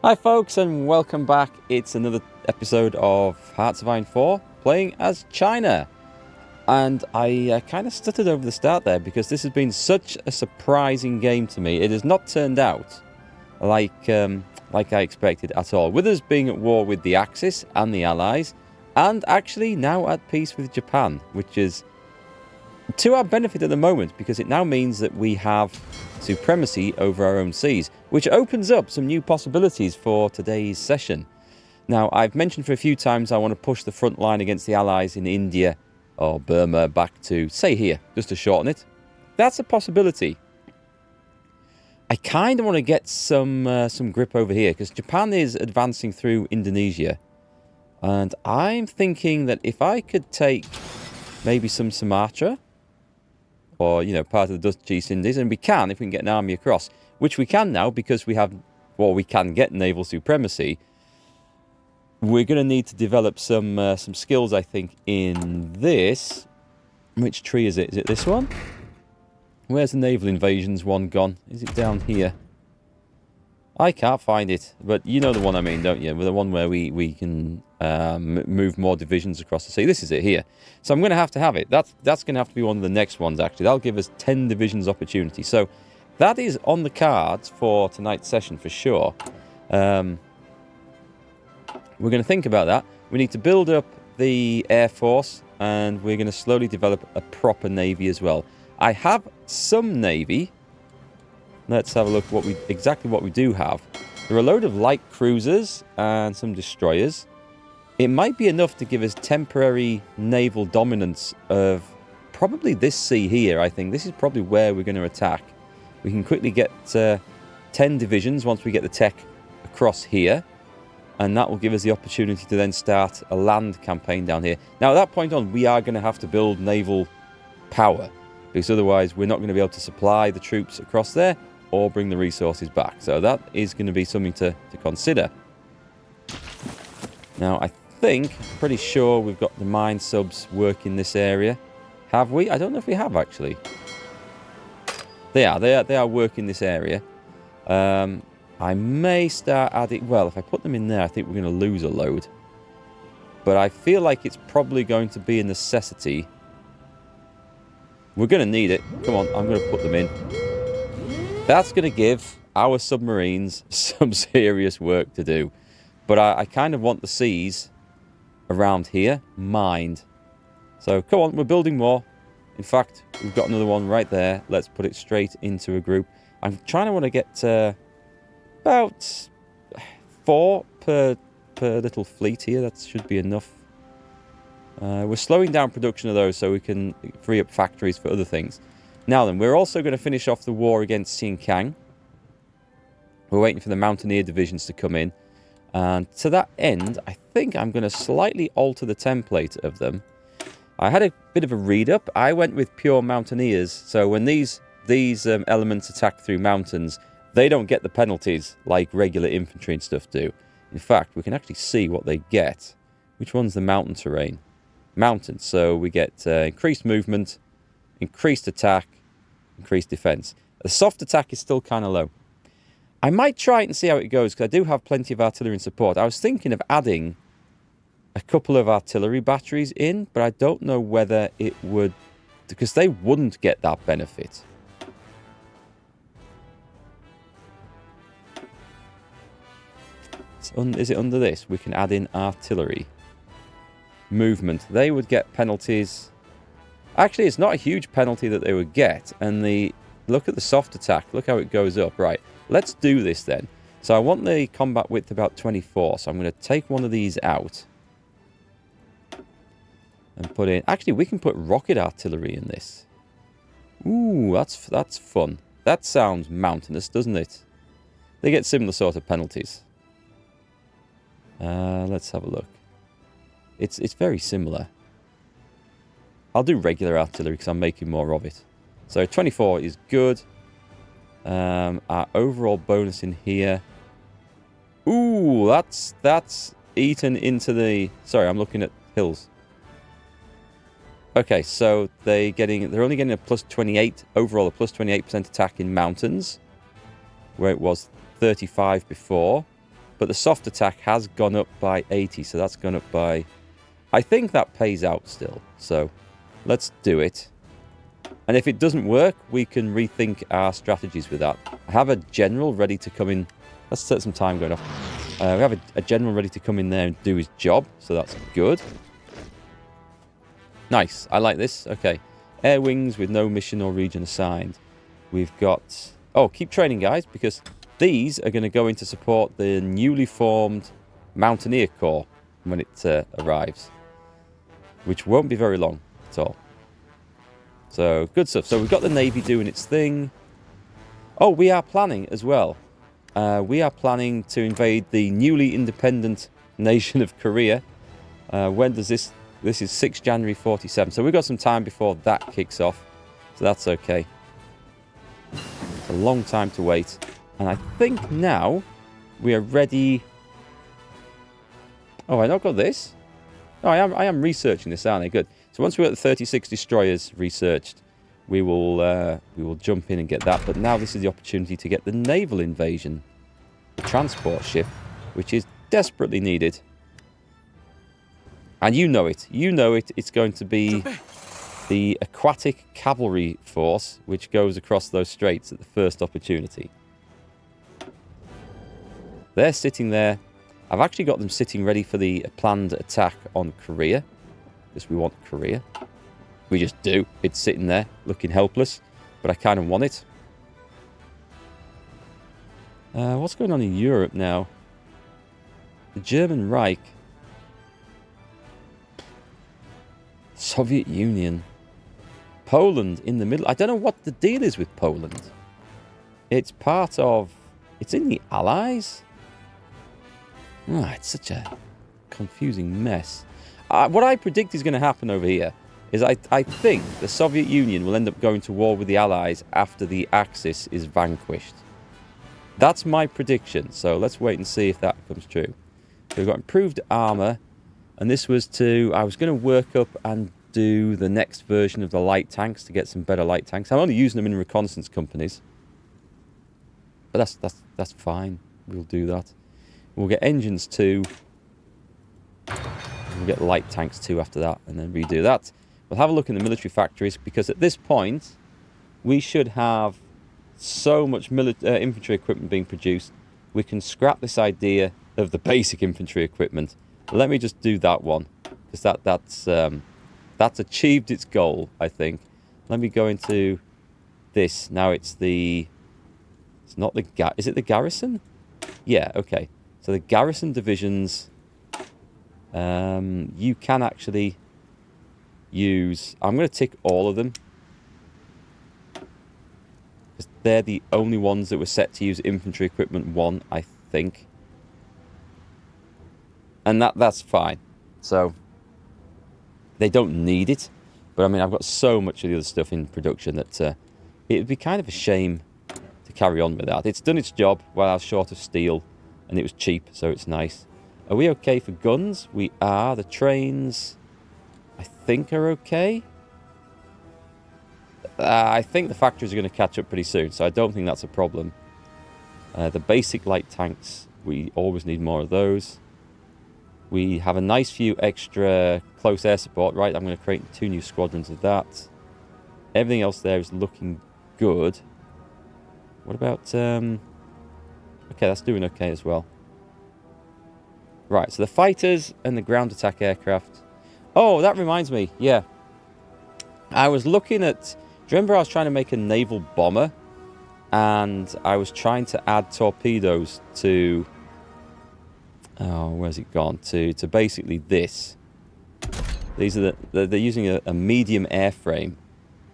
Hi folks and welcome back. It's another episode of Hearts of Iron 4 playing as China. And I kind of stuttered over the start there because this has been such a surprising game to me. It has not turned out like I expected at all. With us being at war with the Axis and the Allies, and actually now at peace with Japan, which is to our benefit at the moment because it now means that we have supremacy over our own seas, which opens up some new possibilities for today's session. Now, I've mentioned for a few times I want to push the front line against the Allies in India or Burma back to, say, here, just to shorten it. That's a possibility. I kind of want to get some grip over here because Japan is advancing through Indonesia. And I'm thinking that if I could take maybe some Sumatra, or, you know, part of the Dutch East Indies, and we can if we can get an army across, which we can now because we have, well, we can get naval supremacy. We're going to need to develop some skills, I think, in this. Which tree is it? Is it this one? Where's the naval invasions one gone? Is it down here? I can't find it, but you know the one I mean, don't you? The one where we can move more divisions across the sea. This is it here. So I'm going to have it. That's going to have to be one of the next ones, actually. That'll give us 10 divisions opportunity. So that is on the cards for tonight's session for sure. We're going to think about that. We need to build up the Air Force, and we're going to slowly develop a proper Navy as well. I have some Navy. Let's have a look exactly what we do have. There are a load of light cruisers and some destroyers. It might be enough to give us temporary naval dominance of probably this sea here, I think. This is probably where we're going to attack. We can quickly get 10 divisions once we get the tech across here. And that will give us the opportunity to then start a land campaign down here. Now, at that point on, we are going to have to build naval power, because otherwise we're not going to be able to supply the troops across there or bring the resources back. So that is going to be something to consider. Now, I think, pretty sure we've got the mine subs work in this area. Have we? I don't know if we have, actually. They are working this area. I may start adding... Well, if I put them in there, I think we're going to lose a load. But I feel like it's probably going to be a necessity. We're going to need it. Come on, I'm going to put them in. That's going to give our submarines some serious work to do. But I kind of want the seas around here mined. So, come on, we're building more. In fact, we've got another one right there. Let's put it straight into a group. I'm trying to want to get about 4 per little fleet here. That should be enough. We're slowing down production of those so we can free up factories for other things. Now then, we're also going to finish off the war against Xinjiang. We're waiting for the Mountaineer divisions to come in. And to that end, I think I'm going to slightly alter the template of them. I had a bit of a read-up. I went with pure Mountaineers. So when these elements attack through mountains, they don't get the penalties like regular infantry and stuff do. In fact, we can actually see what they get. Which one's the mountain terrain? Mountains. So we get increased movement, increased attack, increased defense. The soft attack is still kind of low. I might try it and see how it goes, because I do have plenty of artillery and support. I was thinking of adding a couple of artillery batteries in, but I don't know whether it would, because they wouldn't get that benefit. Is it under this? We can add in artillery. Movement. They would get penalties. Actually, it's not a huge penalty that they would get. And look at the soft attack. Look how it goes up. Right. Let's do this then. So I want the combat width about 24. So I'm going to take one of these out. And put in... Actually, we can put rocket artillery in this. Ooh, that's fun. That sounds mountainous, doesn't it? They get similar sort of penalties. Let's have a look. It's very similar. I'll do regular artillery because I'm making more of it. So 24 is good. Our overall bonus in here. Ooh, that's eaten into the... Sorry, I'm looking at hills. Okay, so they're only getting a plus 28, overall a plus 28% attack in mountains, where it was 35 before. But the soft attack has gone up by 80, so that's gone up by... I think that pays out still, so let's do it. And if it doesn't work, we can rethink our strategies with that. I have a general ready to come in. Let's set some time going off. We have a general ready to come in there and do his job, so that's good. Nice, I like this. Okay, air wings with no mission or region assigned. We've got... Oh, keep training, guys, because these are going to go in to support the newly formed Mountaineer Corps when it arrives, which won't be very long at all. So, good stuff. So, we've got the Navy doing its thing. Oh, we are planning as well. We are planning to invade the newly independent nation of Korea. When does this... This is 6 January 47. So, we've got some time before that kicks off. So, that's okay. It's a long time to wait. And I think now we are ready... Oh, I've not got this? Oh, I am researching this, aren't I? Good. So once we've got the 36 destroyers researched, we will jump in and get that. But now this is the opportunity to get the naval invasion transport ship, which is desperately needed. And you know it. You know it. It's going to be the aquatic cavalry force, which goes across those straits at the first opportunity. They're sitting there. I've actually got them sitting ready for the planned attack on Korea. Because we want Korea. We just do. It's sitting there, looking helpless. But I kind of want it. What's going on in Europe now? The German Reich. Soviet Union. Poland in the middle. I don't know what the deal is with Poland. It's part of... It's in the Allies? Oh, it's such a confusing mess. What I predict is going to happen over here is I think the Soviet Union will end up going to war with the Allies after the Axis is vanquished. That's my prediction, so let's wait and see if that comes true. So we've got improved armour, and this was to... I was going to work up and do the next version of the light tanks to get some better light tanks. I'm only using them in reconnaissance companies. But that's fine. We'll do that. We'll get engines too. We'll get light tanks too after that, and then redo that. We'll have a look in the military factories, because at this point, we should have so much infantry equipment being produced, we can scrap this idea of the basic infantry equipment. Let me just do that one, because that's achieved its goal, I think. Let me go into this. Now it's the... It's not the... Is it the garrison? Yeah, okay. So the garrison divisions, you can actually use... I'm going to tick all of them. Because they're the only ones that were set to use infantry equipment 1, I think. And that's fine. So, they don't need it. But I mean, I've got so much of the other stuff in production that it would be kind of a shame to carry on with that. It's done its job while I was short of steel. And it was cheap, so it's nice. Are we okay for guns? We are. The trains, I think, are okay. I think the factories are going to catch up pretty soon, so I don't think that's a problem. The basic light tanks, we always need more of those. We have a nice few extra close air support, right? I'm going to create 2 new squadrons of that. Everything else there is looking good. What about... Okay, that's doing okay as well. Right, so the fighters and the ground attack aircraft. Oh, that reminds me, yeah. I was looking at... Do you remember I was trying to make a naval bomber? And I was trying to add torpedoes to... Oh, where's it gone? To basically this. These are they're using a medium airframe.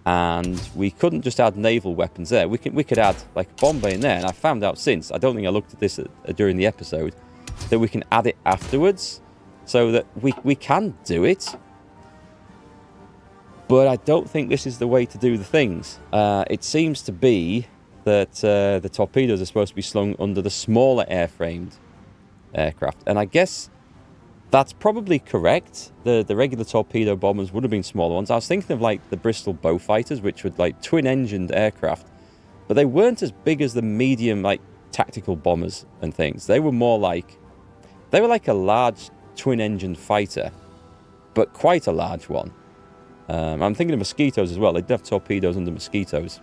And we couldn't just add naval weapons there. We could add like a bomb bay in there. And I found out since, I don't think I looked at this during the episode, that we can add it afterwards. So that we can do it. But I don't think this is the way to do the things. It seems to be that the torpedoes are supposed to be slung under the smaller airframed aircraft. And I guess that's probably correct. The regular torpedo bombers would have been smaller ones. I was thinking of like the Bristol Beaufighters, which were like twin-engined aircraft. But they weren't as big as the medium, like tactical bombers and things. They were more like... They were like a large twin-engine fighter, but quite a large one. I'm thinking of mosquitoes as well. They did have torpedoes under mosquitoes.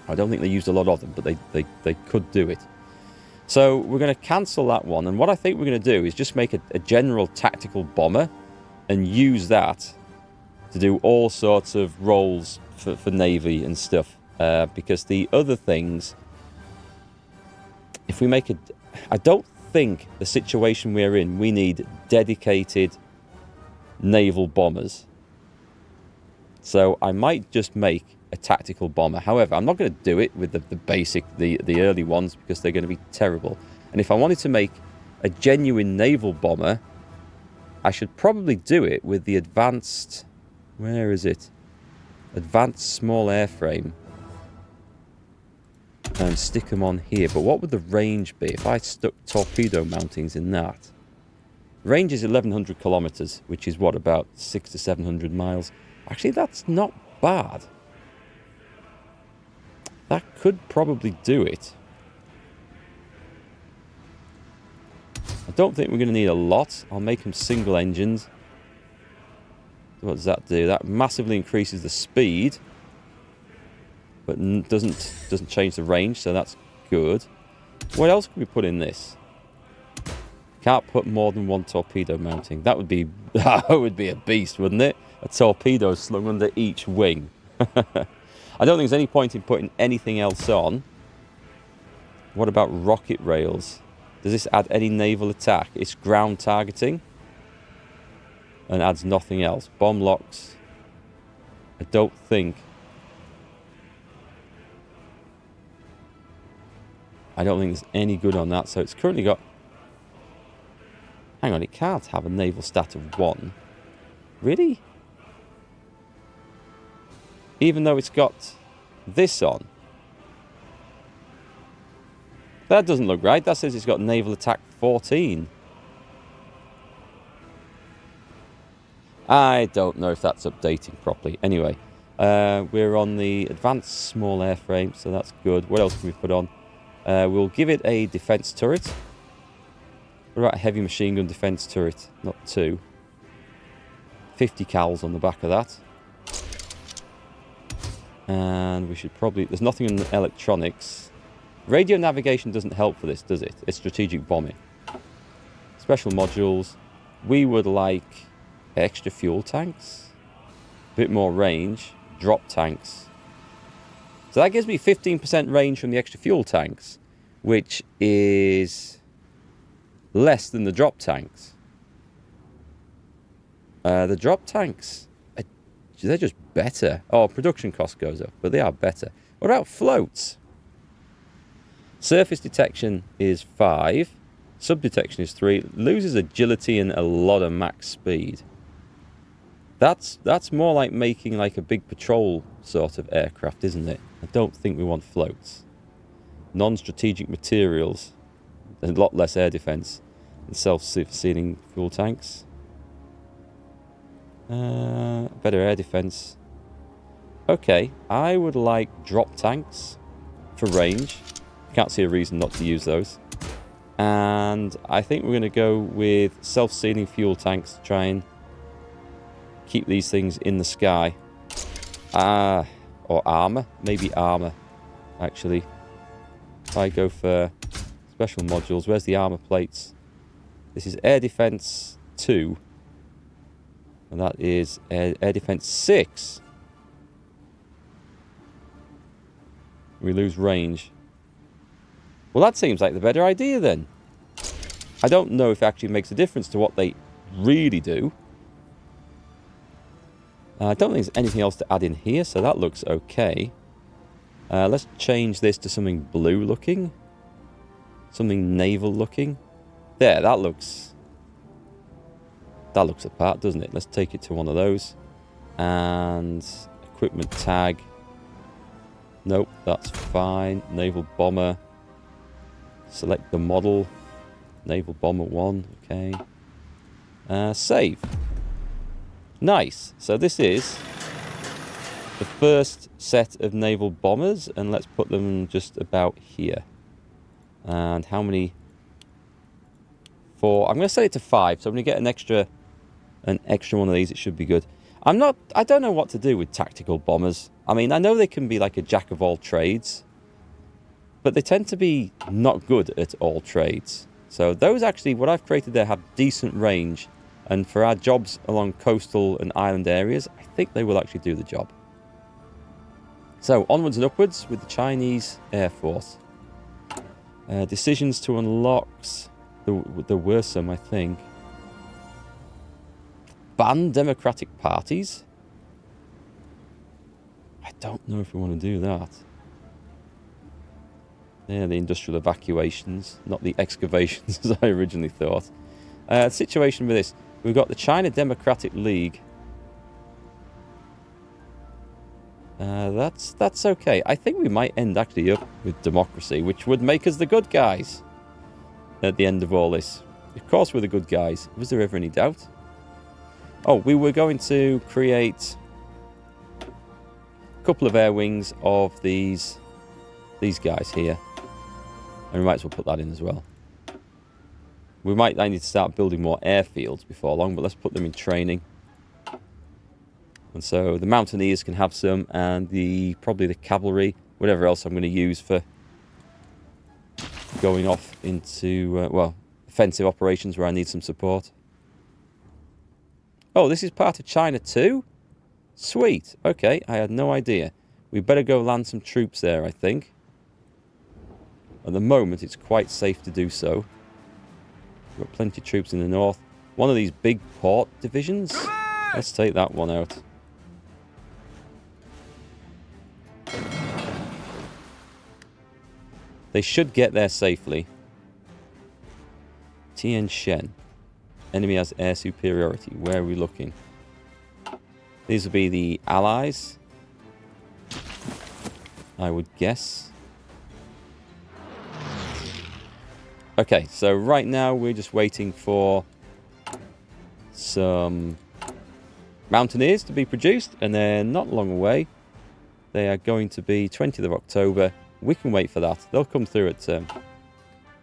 I don't think they used a lot of them, but they could do it. So we're going to cancel that one. And what I think we're going to do is just make a general tactical bomber and use that to do all sorts of roles for Navy and stuff. Because the other things, if we make I don't think the situation we're in, we need dedicated naval bombers. So I might just make a tactical bomber. However, I'm not going to do it with the early ones because they're going to be terrible. And if I wanted to make a genuine naval bomber, I should probably do it with the advanced... Where is it? Advanced small airframe. And stick them on here. But what would the range be if I stuck torpedo mountings in that? Range is 1,100 kilometers, which is what, about 600 to 700 miles. Actually, that's not bad. That could probably do it. I don't think we're going to need a lot. I'll make them single engines. What does that do? That massively increases the speed, but doesn't change the range, so that's good. What else can we put in this? Can't put more than one torpedo mounting. That would be a beast, wouldn't it? A torpedo slung under each wing. I don't think there's any point in putting anything else on. What about rocket rails? Does this add any naval attack? It's ground targeting and adds nothing else. Bomb locks. I don't think there's any good on that. So it's currently got... Hang on, it can't have a naval stat of 1. Really? Even though it's got this on. That doesn't look right. That says it's got naval attack 14. I don't know if that's updating properly. Anyway, we're on the advanced small airframe, so that's good. What else can we put on? We'll give it a defense turret. What about a heavy machine gun defense turret? Not 2. 50 cals on the back of that. And we should probably... There's nothing in the electronics. Radio navigation doesn't help for this, does it? It's strategic bombing. Special modules. We would like extra fuel tanks. A bit more range. Drop tanks. So that gives me 15% range from the extra fuel tanks, which is less than the drop tanks. The drop tanks, they're just better. Oh, production cost goes up, but they are better. What about floats? Surface detection is 5. Sub-detection is 3. Loses agility and a lot of max speed. That's more like making like a big patrol sort of aircraft, isn't it? I don't think we want floats. Non-strategic materials. A lot less air defense. And self-sealing fuel tanks. Better air defense. Okay, I would like drop tanks for range. Can't see a reason not to use those. And I think we're going to go with self-sealing fuel tanks to try and keep these things in the sky. Or armor. Maybe armor, actually. If I go for special modules, where's the armor plates? This is air defense 2. And that is air defense 6. We lose range. Well, that seems like the better idea then. I don't know if it actually makes a difference to what they really do. I don't think there's anything else to add in here, so that looks okay. Let's change this to something blue looking. Something naval looking. There, that looks the part, doesn't it? Let's take it to one of those. And equipment tag. Nope, that's fine. Naval bomber. Select the model. Naval bomber 1, okay. Save. Nice. So this is the first set of naval bombers, and let's put them just about here. And how many? 4. I'm going to set it to 5. So I'm going to get an extra one of these. It should be good. I don't know what to do with tactical bombers. I mean, I know they can be like a jack of all trades, but they tend to be not good at all trades. So those actually, what I've created there, have decent range. And for our jobs along coastal and island areas, I think they will actually do the job. So onwards and upwards with the Chinese Air Force. Decisions to unlock. There were some, I think. Ban democratic parties? I don't know if we want to do that. Yeah, the industrial evacuations, not the excavations as I originally thought. Situation with this. We've got the China Democratic League. That's okay. I think we might end actually up with democracy, which would make us the good guys at the end of all this. Of course we're the good guys. Was there ever any doubt? Oh, we were going to create a couple of air wings of these guys here. And we might as well put that in as well. I need to start building more airfields before long, but let's put them in training. And so the mountaineers can have some, and probably the cavalry, whatever else I'm going to use for going off into, offensive operations where I need some support. Oh, this is part of China too? Sweet. Okay, I had no idea. We better go land some troops there, I think. At the moment, it's quite safe to do so. We've got plenty of troops in the north. One of these big port divisions. Let's take that one out. They should get there safely. Tien Shen. Enemy has air superiority. Where are we looking? These will be the allies, I would guess. Okay, so right now we're just waiting for some mountaineers to be produced, and they're not long away. They are going to be 20th of October. We can wait for that. They'll come through at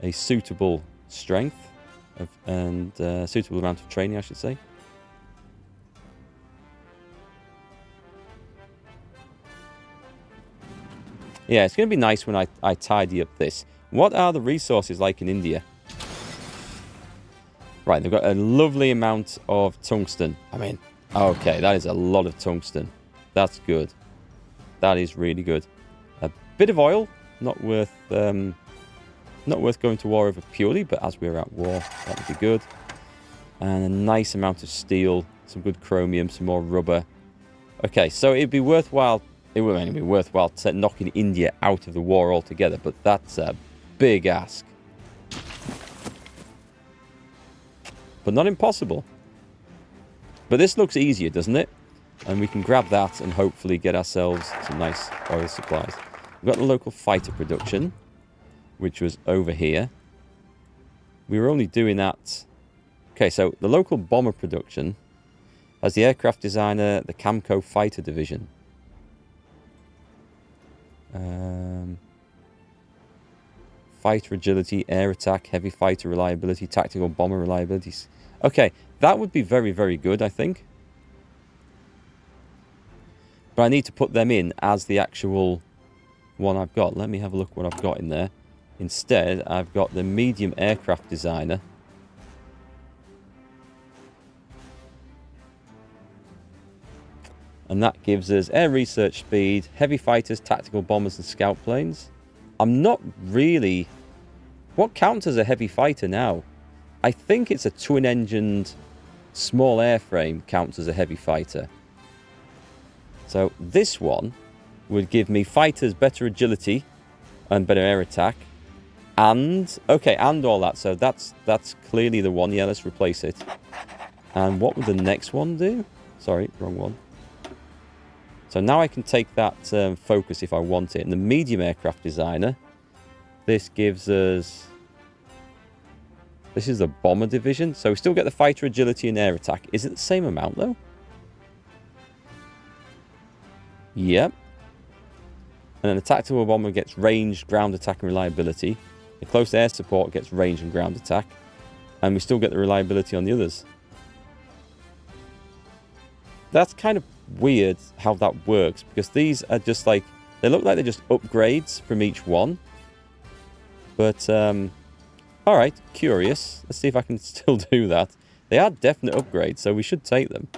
a suitable strength and suitable amount of training, I should say. Yeah, it's going to be nice when I tidy up this. What are the resources like in India? Right, they've got a lovely amount of tungsten. I mean, okay, that is a lot of tungsten. That's good. That is really good. A bit of oil, not worth going to war over purely, but as we're at war, that would be good. And a nice amount of steel, some good chromium, some more rubber. Okay, so it'd be worthwhile. It would only be worthwhile knocking India out of the war altogether, but that's a big ask. But not impossible. But this looks easier, doesn't it? And we can grab that and hopefully get ourselves some nice oil supplies. We've got the local fighter production, which was over here. We were only doing that. Okay, so the local bomber production has the aircraft designer, the Camco fighter division. Fighter agility, air attack, heavy fighter reliability, tactical bomber reliability. Okay, that would be very, very good, I think. But I need to put them in as the actual one I've got. Let me have a look what I've got in there. Instead, I've got the medium aircraft designer. And that gives us air research speed, heavy fighters, tactical bombers, and scout planes. I'm not really... What counts as a heavy fighter now? I think it's a twin-engined small airframe counts as a heavy fighter. So this one would give me fighters better agility and better air attack. And, okay, and all that. So that's clearly the one. Yeah, let's replace it. And what would the next one do? Sorry, wrong one. So now I can take that focus if I want it. And the medium aircraft designer, this gives us... This is the bomber division. So we still get the fighter agility and air attack. Is it the same amount, though? Yep. And then the tactical bomber gets range, ground attack, and reliability. The close air support gets range and ground attack. And we still get the reliability on the others. That's kind of weird how that works, because these are just like, they look like they're just upgrades from each one. But, alright, curious. Let's see if I can still do that. They are definite upgrades, so we should take them.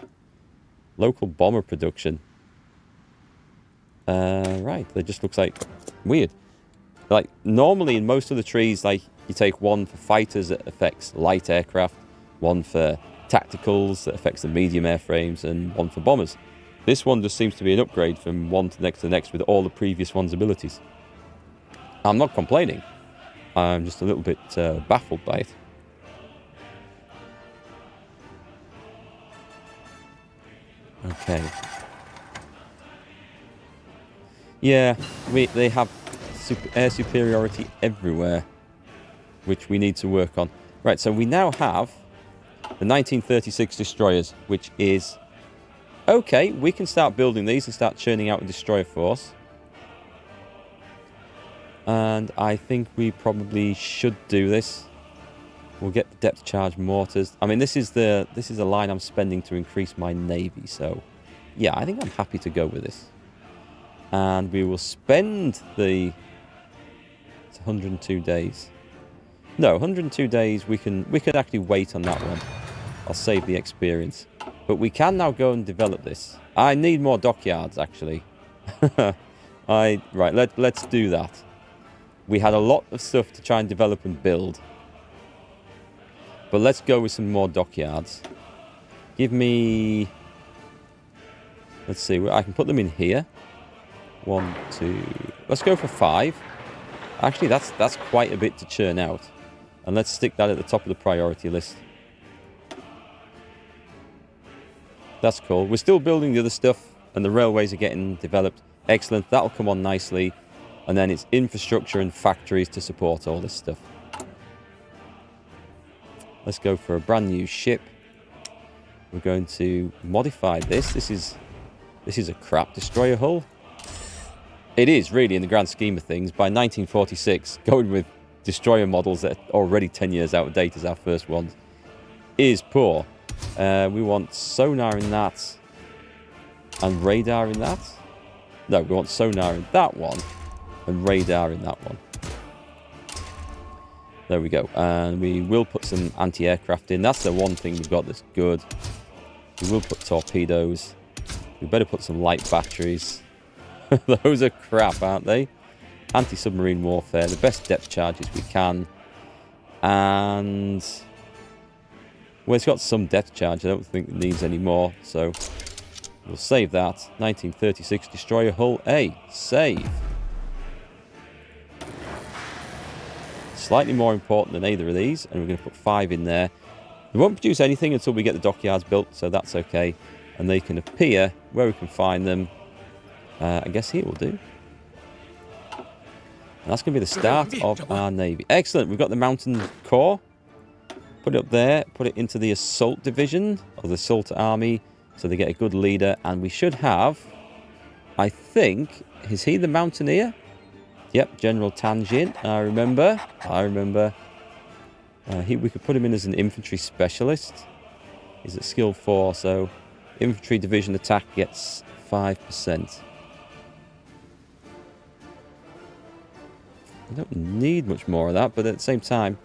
Local bomber production. Right, that just looks like weird. Like, normally in most of the trees, like, you take one for fighters that affects light aircraft, one for tacticals that affects the medium airframes, and one for bombers. This one just seems to be an upgrade from one to the next with all the previous one's abilities. I'm not complaining. I'm just a little bit baffled by it. Okay. Yeah, they have air superiority everywhere, which we need to work on. Right, so we now have the 1936 destroyers, which is... Okay, we can start building these and start churning out a destroyer force. And I think we probably should do this. We'll get the depth charge mortars. I mean, this is a line I'm spending to increase my navy, so... Yeah, I think I'm happy to go with this. And we will spend the... It's 102 days. No, 102 days, we can actually wait on that one. I'll save the experience. But we can now go and develop this. I need more dockyards, actually. Right, let's do that. We had a lot of stuff to try and develop and build. But let's go with some more dockyards. Give me... Let's see, I can put them in here. 1, 2... Let's go for 5. Actually, that's quite a bit to churn out. And let's stick that at the top of the priority list. That's cool. We're still building the other stuff, and the railways are getting developed. Excellent. That'll come on nicely. And then it's infrastructure and factories to support all this stuff. Let's go for a brand new ship. We're going to modify this. This is a crap destroyer hull. It is, really, in the grand scheme of things. By 1946, going with destroyer models that are already 10 years out of date as our first ones is poor. We want sonar in that and radar in that. No, we want sonar in that one and radar in that one. There we go. And we will put some anti-aircraft in. That's the one thing we've got that's good. We will put torpedoes. We better put some light batteries. Those are crap, aren't they? Anti-submarine warfare. The best depth charges we can. And... Well, it's got some depth charge. I don't think it needs any more. So, we'll save that. 1936 Destroyer Hull A. Save. Slightly more important than either of these. And we're going to put 5 in there. They won't produce anything until we get the dockyards built. So, that's okay. And they can appear where we can find them. I guess here will do. And that's going to be the start of our navy. Excellent. We've got the mountain corps. Put it up there. Put it into the assault division of the assault army. So they get a good leader. And we should have, I think, is he the mountaineer? Yep, General Tangent. I remember. We could put him in as an infantry specialist. He's at skill 4. So infantry division attack gets 5%. I don't need much more of that, but at the same time,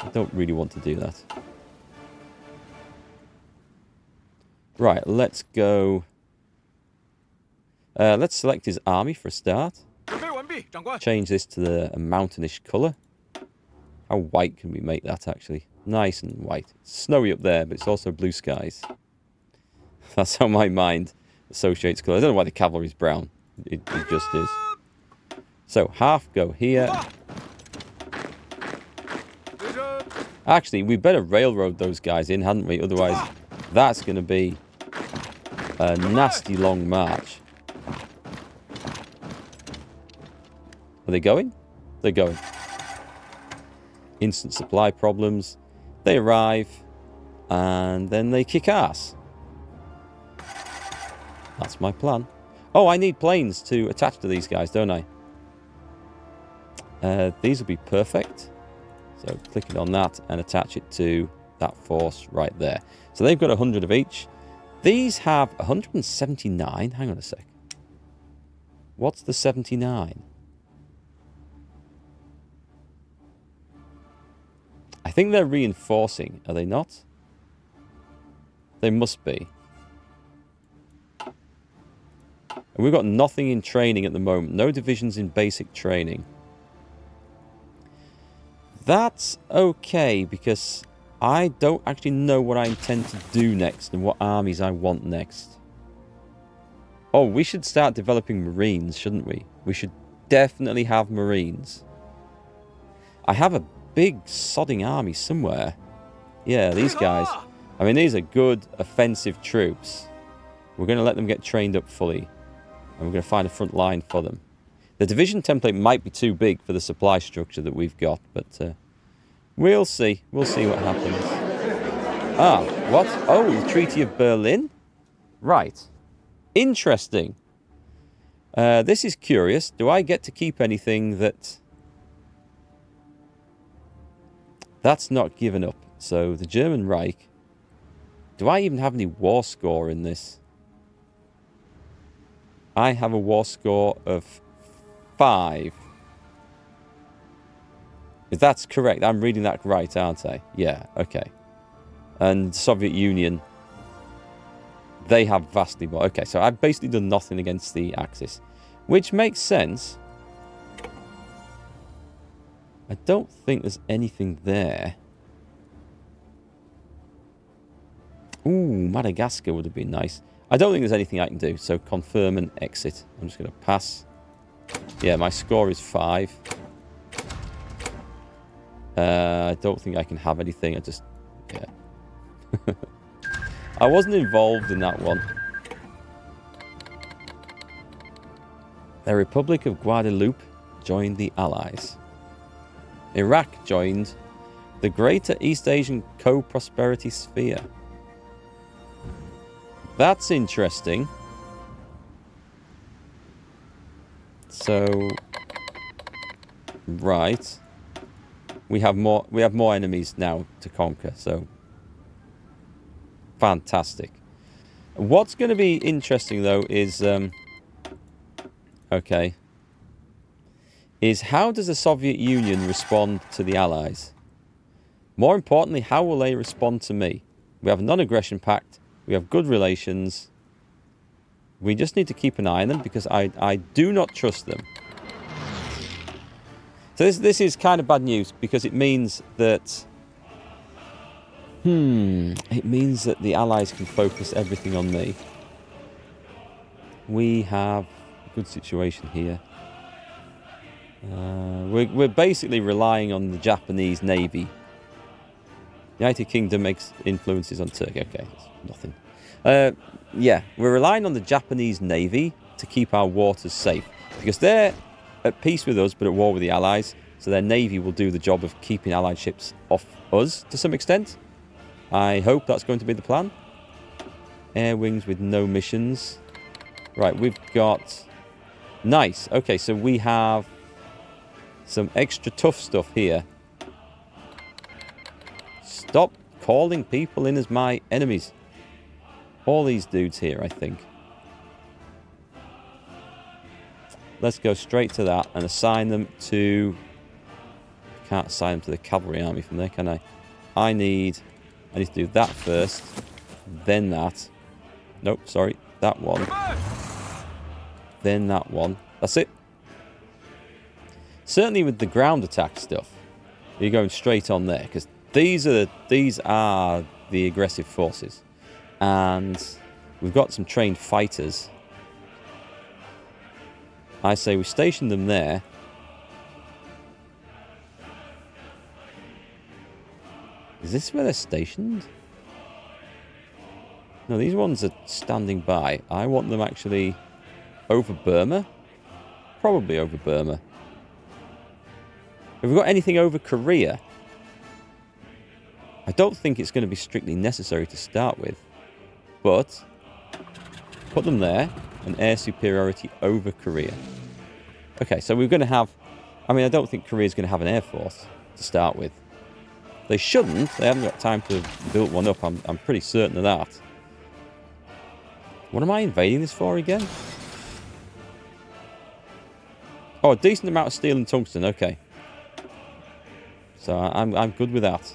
I don't really want to do that. Right, let's go. Let's select his army for a start. Change this to a mountainish colour. How white can we make that, actually? Nice and white. It's snowy up there, but it's also blue skies. That's how my mind associates colour. I don't know why the cavalry's brown. It just is. So, half go here. Actually, we better railroad those guys in, hadn't we? Otherwise, that's going to be a nasty long march. Are they going? They're going. Instant supply problems. They arrive, and then they kick ass. That's my plan. Oh, I need planes to attach to these guys, don't I? These will be perfect. So clicking on that and attach it to that force right there. So they've got 100 of each. These have 179. Hang on a sec. What's the 79? I think they're reinforcing, are they not? They must be. And we've got nothing in training at the moment. No divisions in basic training. That's okay, because I don't actually know what I intend to do next and what armies I want next. Oh, we should start developing Marines, shouldn't we? We should definitely have Marines. I have a big sodding army somewhere. Yeah, these guys. I mean, these are good offensive troops. We're going to let them get trained up fully. And we're going to find a front line for them. The division template might be too big for the supply structure that we've got, but we'll see. We'll see what happens. Ah, what? Oh, the Treaty of Berlin? Right. Interesting. This is curious. Do I get to keep anything that's not given up? So the German Reich. Do I even have any war score in this? I have a war score of 5. If that's correct, I'm reading that right, aren't I? Yeah, okay. And Soviet Union, they have vastly more. Okay, so I've basically done nothing against the Axis, which makes sense. I don't think there's anything there. Ooh, Madagascar would have been nice. I don't think there's anything I can do, so confirm and exit. I'm just going to pass. Yeah, my score is 5. I don't think I can have anything. I just... Yeah. I wasn't involved in that one. The Republic of Guadeloupe joined the Allies. Iraq joined the Greater East Asian Co-Prosperity Sphere. That's interesting. So, right, we have more enemies now to conquer. So, fantastic. What's going to be interesting though is okay, is how does the Soviet Union respond to the Allies? More importantly, how will they respond to me? We have a non-aggression pact. We have good relations. We just need to keep an eye on them because I do not trust them. So this is kind of bad news because it means that... it means that the Allies can focus everything on me. We have a good situation here. We're basically relying on the Japanese Navy. United Kingdom makes influences on Turkey. Okay, nothing. Yeah, we're relying on the Japanese Navy to keep our waters safe. Because they're at peace with us, but at war with the Allies. So their Navy will do the job of keeping Allied ships off us to some extent. I hope that's going to be the plan. Air wings with no missions. Right, we've got... Nice. Okay, so we have some extra tough stuff here. Stop calling people in as my enemies. All these dudes here, I think. Let's go straight to that and assign them to... I can't assign them to the cavalry army from there, can I? I need to do that first. Then that. Nope, sorry. That one. Then that one. That's it. Certainly with the ground attack stuff, you're going straight on there. Because these are the aggressive forces. And we've got some trained fighters. I say we station them there. Is this where they're stationed? No, these ones are standing by. I want them actually over Burma. Probably over Burma. Have we got anything over Korea? I don't think it's going to be strictly necessary to start with. But put them there. And air superiority over Korea. Okay, so we're going to have I mean, I don't think Korea's going to have an air force to start with. They shouldn't. They haven't got time to build one up. I'm pretty certain of that. What am I invading this for again? Oh, a decent amount of steel and tungsten. Okay. So I'm good with that.